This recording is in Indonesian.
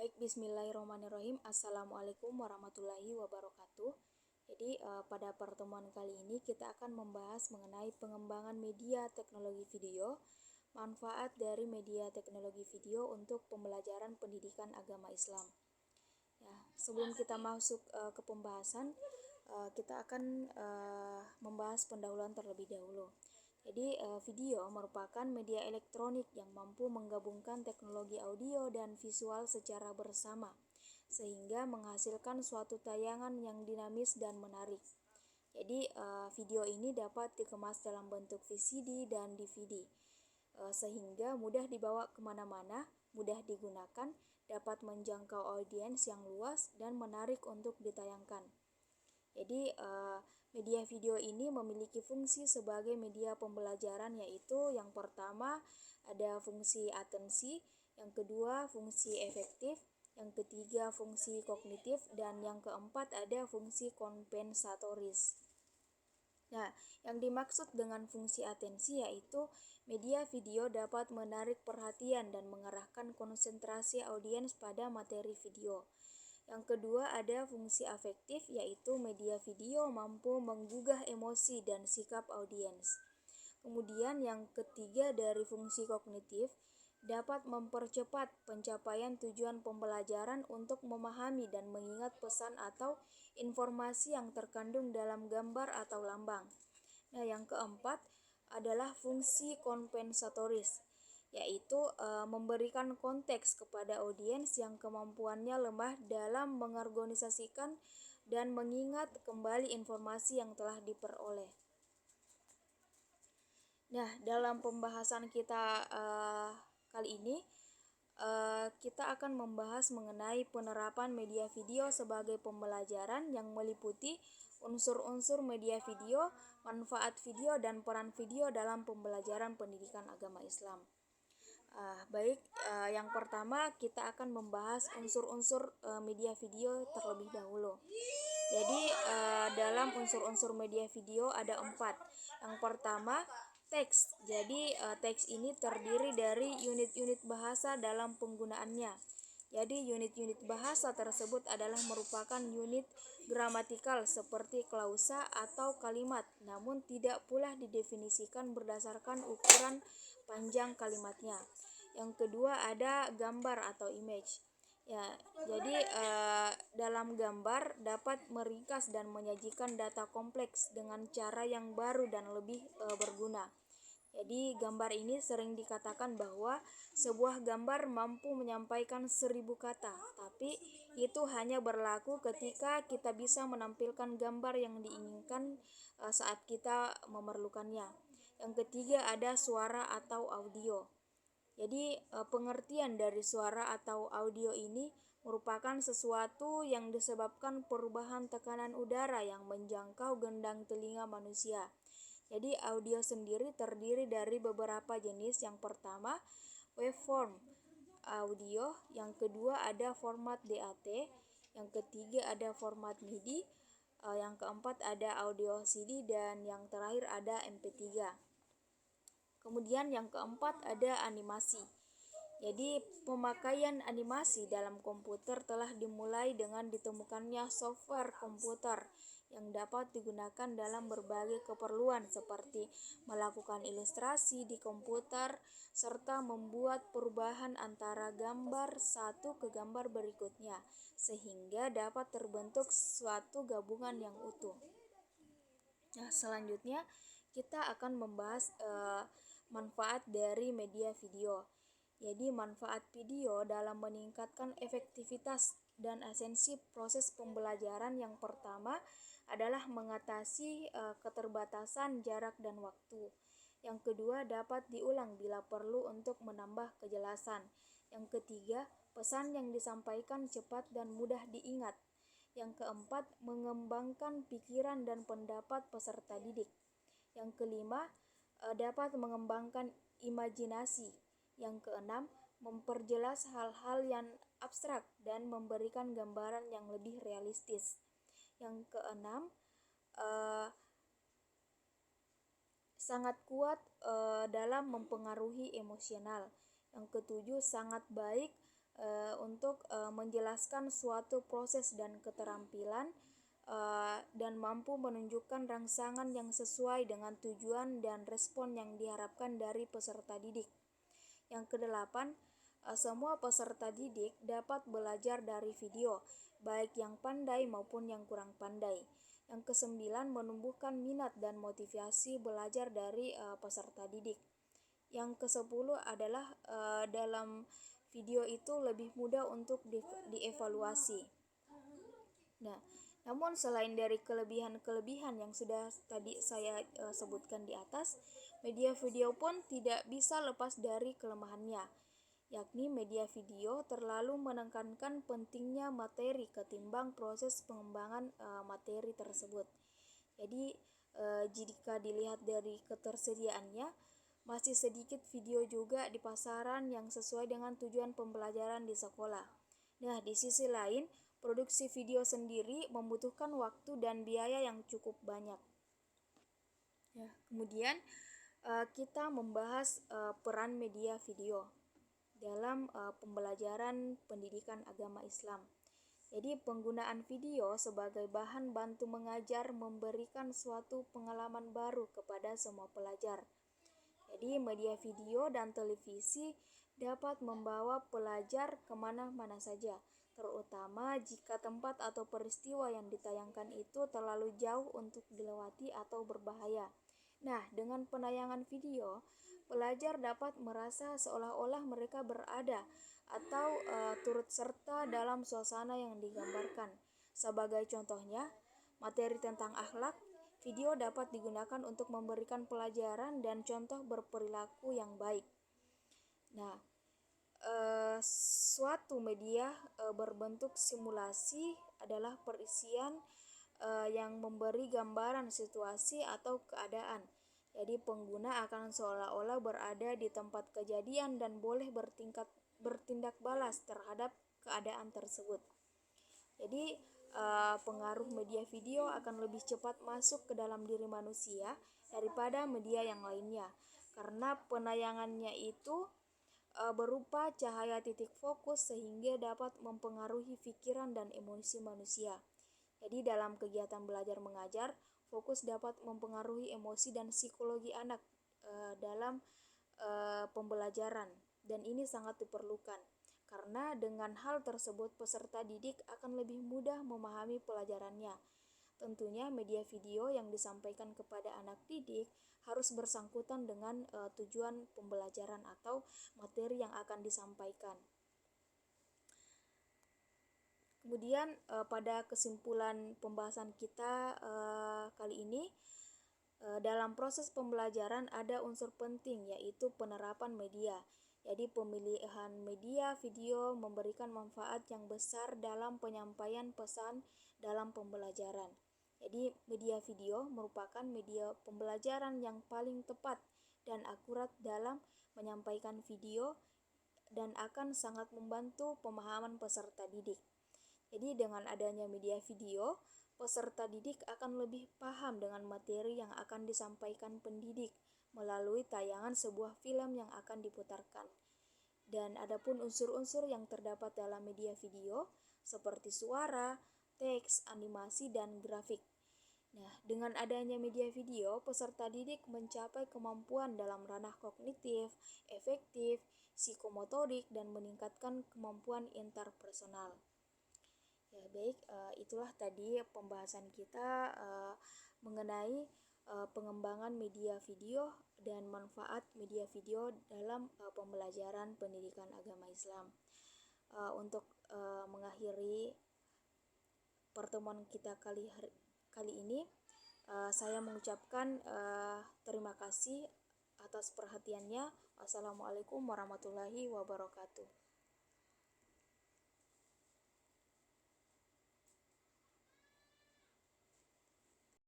Baik, bismillahirrahmanirrahim. Assalamualaikum warahmatullahi wabarakatuh. Jadi pada pertemuan kali ini kita akan membahas mengenai pengembangan media teknologi video, manfaat dari media teknologi video untuk pembelajaran pendidikan agama Islam. Ya, sebelum kita masuk ke pembahasan, kita akan membahas pendahuluan terlebih dahulu. Jadi video merupakan media elektronik yang mampu menggabungkan teknologi audio dan visual secara bersama, sehingga menghasilkan suatu tayangan yang dinamis dan menarik. Jadi video ini dapat dikemas dalam bentuk VCD dan DVD, sehingga mudah dibawa kemana-mana, mudah digunakan, dapat menjangkau audiens yang luas dan menarik untuk ditayangkan. Jadi media video ini memiliki fungsi sebagai media pembelajaran, yaitu yang pertama ada fungsi atensi, yang kedua fungsi efektif, yang ketiga fungsi kognitif, dan yang keempat ada fungsi kompensatoris. Nah, yang dimaksud dengan fungsi atensi yaitu media video dapat menarik perhatian dan mengarahkan konsentrasi audiens pada materi video. Yang kedua ada fungsi afektif, yaitu media video mampu menggugah emosi dan sikap audiens. Kemudian yang ketiga dari fungsi kognitif, dapat mempercepat pencapaian tujuan pembelajaran untuk memahami dan mengingat pesan atau informasi yang terkandung dalam gambar atau lambang. Nah, yang keempat adalah fungsi kompensatoris, yaitu memberikan konteks kepada audiens yang kemampuannya lemah dalam mengorganisasikan dan mengingat kembali informasi yang telah diperoleh. Nah, dalam pembahasan kita kali ini kita akan membahas mengenai penerapan media video sebagai pembelajaran yang meliputi unsur-unsur media video, manfaat video, dan peran video dalam pembelajaran pendidikan agama Islam. Yang pertama kita akan membahas unsur-unsur media video terlebih dahulu. Jadi dalam unsur-unsur media video ada 4. Yang pertama teks. Jadi teks ini terdiri dari unit-unit bahasa dalam penggunaannya. Jadi unit-unit bahasa tersebut adalah merupakan unit gramatikal seperti klausa atau kalimat, namun tidak pula didefinisikan berdasarkan ukuran panjang kalimatnya. Yang kedua ada gambar atau image. Ya, jadi dalam gambar dapat meringkas dan menyajikan data kompleks dengan cara yang baru dan lebih berguna. Jadi gambar ini sering dikatakan bahwa sebuah gambar mampu menyampaikan 1000 kata, tapi itu hanya berlaku ketika kita bisa menampilkan gambar yang diinginkan saat kita memerlukannya. Yang ketiga ada suara atau audio. Jadi pengertian dari suara atau audio ini merupakan sesuatu yang disebabkan perubahan tekanan udara yang menjangkau gendang telinga manusia. Jadi audio sendiri terdiri dari beberapa jenis. Yang pertama waveform audio, yang kedua ada format DAT, yang ketiga ada format MIDI, yang keempat ada audio CD, dan yang terakhir ada MP3. Kemudian yang keempat ada animasi. Jadi pemakaian animasi dalam komputer telah dimulai dengan ditemukannya software komputer yang dapat digunakan dalam berbagai keperluan seperti melakukan ilustrasi di komputer serta membuat perubahan antara gambar satu ke gambar berikutnya sehingga dapat terbentuk suatu gabungan yang utuh. Nah, selanjutnya kita akan membahas manfaat dari media video. Jadi manfaat video dalam meningkatkan efektivitas dan esensi proses pembelajaran yang pertama adalah mengatasi keterbatasan jarak dan waktu. Yang kedua dapat diulang bila perlu untuk menambah kejelasan. Yang ketiga, pesan yang disampaikan cepat dan mudah diingat. Yang keempat, mengembangkan pikiran dan pendapat peserta didik. Yang kelima, dapat mengembangkan imajinasi. Yang keenam, memperjelas hal-hal yang abstrak dan memberikan gambaran yang lebih realistis. Yang keenam, sangat kuat dalam mempengaruhi emosional. Yang ketujuh, sangat baik untuk menjelaskan suatu proses dan keterampilan dan mampu menunjukkan rangsangan yang sesuai dengan tujuan dan respon yang diharapkan dari peserta didik. Yang kedelapan, semua peserta didik dapat belajar dari video, baik yang pandai maupun yang kurang pandai. Yang kesembilan, menumbuhkan minat dan motivasi belajar dari peserta didik. Yang kesepuluh adalah dalam video itu lebih mudah untuk dievaluasi. Nah, namun selain dari kelebihan-kelebihan yang sudah tadi saya sebutkan di atas, media video pun tidak bisa lepas dari kelemahannya, yakni media video terlalu menekankan pentingnya materi ketimbang proses pengembangan materi tersebut. Jadi jika dilihat dari ketersediaannya, masih sedikit video juga di pasaran yang sesuai dengan tujuan pembelajaran di sekolah. Nah, di sisi lain, produksi video sendiri membutuhkan waktu dan biaya yang cukup banyak. Ya, kemudian kita membahas peran media video dalam pembelajaran pendidikan agama Islam. Jadi penggunaan video sebagai bahan bantu mengajar memberikan suatu pengalaman baru kepada semua pelajar. Jadi media video dan televisi dapat membawa pelajar kemana-mana saja, terutama jika tempat atau peristiwa yang ditayangkan itu terlalu jauh untuk dilewati atau berbahaya. Nah, dengan penayangan video, pelajar dapat merasa seolah-olah mereka berada atau turut serta dalam suasana yang digambarkan. Sebagai contohnya, materi tentang akhlak, video dapat digunakan untuk memberikan pelajaran dan contoh berperilaku yang baik. Nah, suatu media berbentuk simulasi adalah perisian yang memberi gambaran situasi atau keadaan. Jadi pengguna akan seolah-olah berada di tempat kejadian dan boleh bertindak balas terhadap keadaan tersebut. Jadi pengaruh media video akan lebih cepat masuk ke dalam diri manusia daripada media yang lainnya, karena penayangannya itu berupa cahaya titik fokus sehingga dapat mempengaruhi pikiran dan emosi manusia. Jadi dalam kegiatan belajar mengajar, fokus dapat mempengaruhi emosi dan psikologi anak dalam pembelajaran, dan ini sangat diperlukan. Karena dengan hal tersebut peserta didik akan lebih mudah memahami pelajarannya. Tentunya media video yang disampaikan kepada anak didik harus bersangkutan dengan tujuan pembelajaran atau materi yang akan disampaikan. Kemudian pada kesimpulan pembahasan kita kali ini, dalam proses pembelajaran ada unsur penting yaitu penerapan media. Jadi pemilihan media video memberikan manfaat yang besar dalam penyampaian pesan dalam pembelajaran. Jadi media video merupakan media pembelajaran yang paling tepat dan akurat dalam menyampaikan video dan akan sangat membantu pemahaman peserta didik. Jadi dengan adanya media video, peserta didik akan lebih paham dengan materi yang akan disampaikan pendidik melalui tayangan sebuah film yang akan diputarkan. Dan adapun unsur-unsur yang terdapat dalam media video seperti suara, teks, animasi, dan grafik. Nah, dengan adanya media video, peserta didik mencapai kemampuan dalam ranah kognitif, efektif, psikomotorik, dan meningkatkan kemampuan interpersonal. Ya, baik, itulah tadi pembahasan kita mengenai pengembangan media video dan manfaat media video dalam pembelajaran pendidikan agama Islam. Untuk mengakhiri pertemuan kita kali ini, saya mengucapkan terima kasih atas perhatiannya. Wassalamualaikum warahmatullahi wabarakatuh.